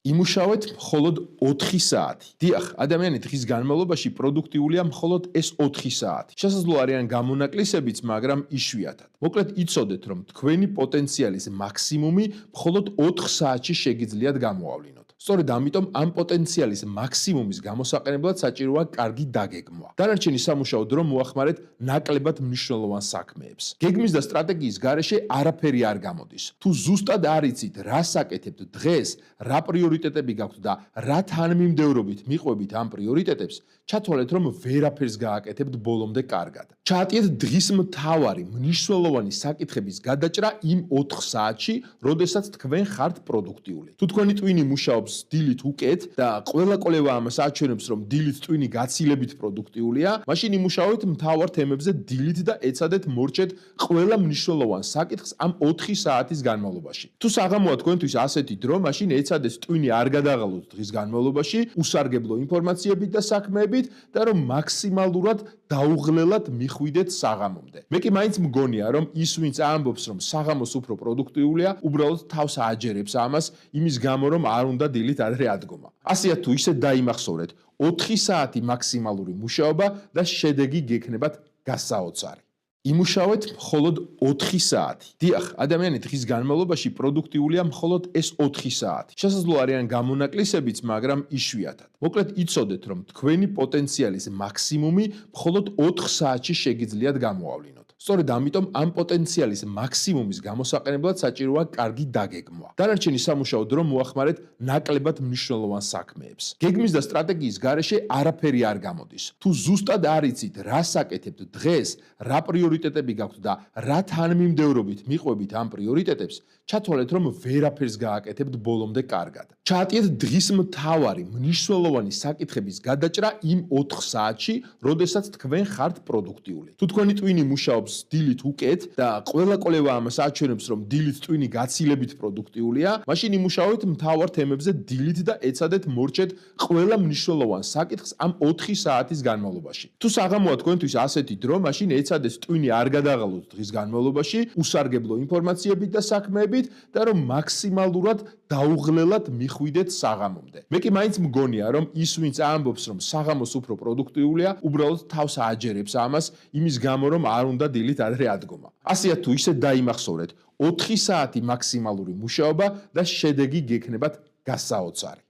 იმუშავეთ მხოლოდ 4 საათი. დიახ, ადამიანი დღის განმავლობაში პროდუქტიულია მხოლოდ ეს 4 საათი. შესაძლოა არიან გამონაკლისებიც, მაგრამ იშვიათად. მოკლედ იცოდეთ, რომ თქვენი პოტენციალის მაქსიმუმი მხოლოდ 4 საათში შეგიძლიათ გამოავლინოთ. სწორედ ამიტომ ამ პოტენციალის მაქსიმუმის გამოსაყენებლად საჭიროა კარგი დაგეგმვა. დანარჩენი სამუშაო დრო მოახმარეთ ნაკლებად მნიშვნელოვან საქმეებს. გეგმის და სტრატეგიის გარეშე არაფერი არ გამოდის. თუ ზუსტად არ იცით, რას აკეთებთ დღეს, რა პრიორიტეტები გაქვთ და რა თანმიმდევრობით მიყვებით ამ პრიორიტეტებს, ჩათვალეთ, რომ ვერაფერს გააკეთებთ ბოლომდე კარგად. ჩაატიეთ დღის მთავარი მნიშვნელოვანი საკითხების გადაჭრა იმ 4 საათში, როდესაც თქვენ ხართ პროდუქტიული. თუ თქვენი ტვინი მუშაობს დილით უკეთ და ყველა კოლევა ამას აჩვენებს, რომ დილით ტვინი გაცილებით პროდუქტიულია, მაშინ იმუშაოთ მთავარ თემებზე დილით და ეცადეთ მორჩეთ ყველა მნიშვნელოვან საკითხს ამ 4 საათის განმავლობაში. თუ საღამოა თქვენთვის ასეთი დრო, მაშინ ეცადეთ ტვინი არ გადაღალოთ დღის განმავლობაში, უსარგებლო ინფორმაციებით და საქმეებით და რომ მაქსიმალურად დაუღლელად მიხვიდეთ საღამომდე. მე კი მაინც მგონია, რომ ის ვინც ამბობს, რომ საღამოს უფრო პროდუქტიულია, უბრალოდ თავს ააჯერებს ამას იმის გამო, რომ არ უნდა დილით ადრე ადგომა. ასეა თუ ისე დაიმახსოვრეთ 4 საათი მაქსიმალური მუშაობა და შედეგი გექნებათ გასაოცარი. იმუშავეთ მხოლოდ 4 საათი. დიახ, ადამიანი დღის განმავლობაში პროდუქტიულია მხოლოდ ეს 4 საათი. შესაძლოა არიან გამონაკლისებიც, მაგრამ იშვიათად. მოკლედ იცოდეთ, რომ თქვენი პოტენციალის მაქსიმუმი მხოლოდ 4 საათში შეგიძლიათ გამოავლინოთ. სწორედ ამიტომ ამ პოტენციალის მაქსიმუმის გამოსაყენებლად საჭიროა კარგი დაგეგმვა. დანარჩენი სამუშაო დრო მოახმარეთ ნაკლებად მნიშვნელოვან საქმეებს. გეგმის და სტრატეგიის გარეშე არაფერი არ გამოდის. თუ ზუსტად არ იცით, რას აკეთებთ დღეს, რა პრიორიტეტები გაქვთ და რა თანმიმდევრობით მიყვებით ამ პრიორიტეტებს, ჩათვალეთ, რომ ვერაფერს გააკეთებთ ბოლომდე კარგად. ჩაატიეთ დღის მთავარი მნიშვნელოვანი საკითხების გადაჭრა იმ 4 საათში, როდესაც თქვენ ხართ პროდუქტიული. თუ თქვენი ტვინი მუშაობს დილით უკეთ და ყველა კოლევა ამას აჩვენებს, რომ დილით ტვინი გაცილებით პროდუქტიულია, მაშინ იმუშაოთ მთავარ თემებზე დილით და ეცადეთ მორჩეთ ყველა მნიშვნელოვან საკითხს ამ 4 საათის განმავლობაში. თუ საღამოა თქვენთვის ასეთი დრო, მაშინ ეცადეთ ტვინი არ გადაღალოთ დღის განმავლობაში, უსარგებლო ინფორმაციებით და საქმეებით და რომ მაქსიმალურად დაუღლელად მიხვიდეთ საღამომდე. მე კი მაინც მგონია, რომ ის ვინც ამბობს, რომ საღამოს უფრო პროდუქტიულია, უბრალოდ თავს ააჯერებს ამას იმის გამო, რომ არ უნდა დილით ადრე ადგომა. ასეა თუ ისე დაიმახსოვრეთ 4 საათი მაქსიმალური მუშაობა და შედეგი გექნებათ გასაოცარი.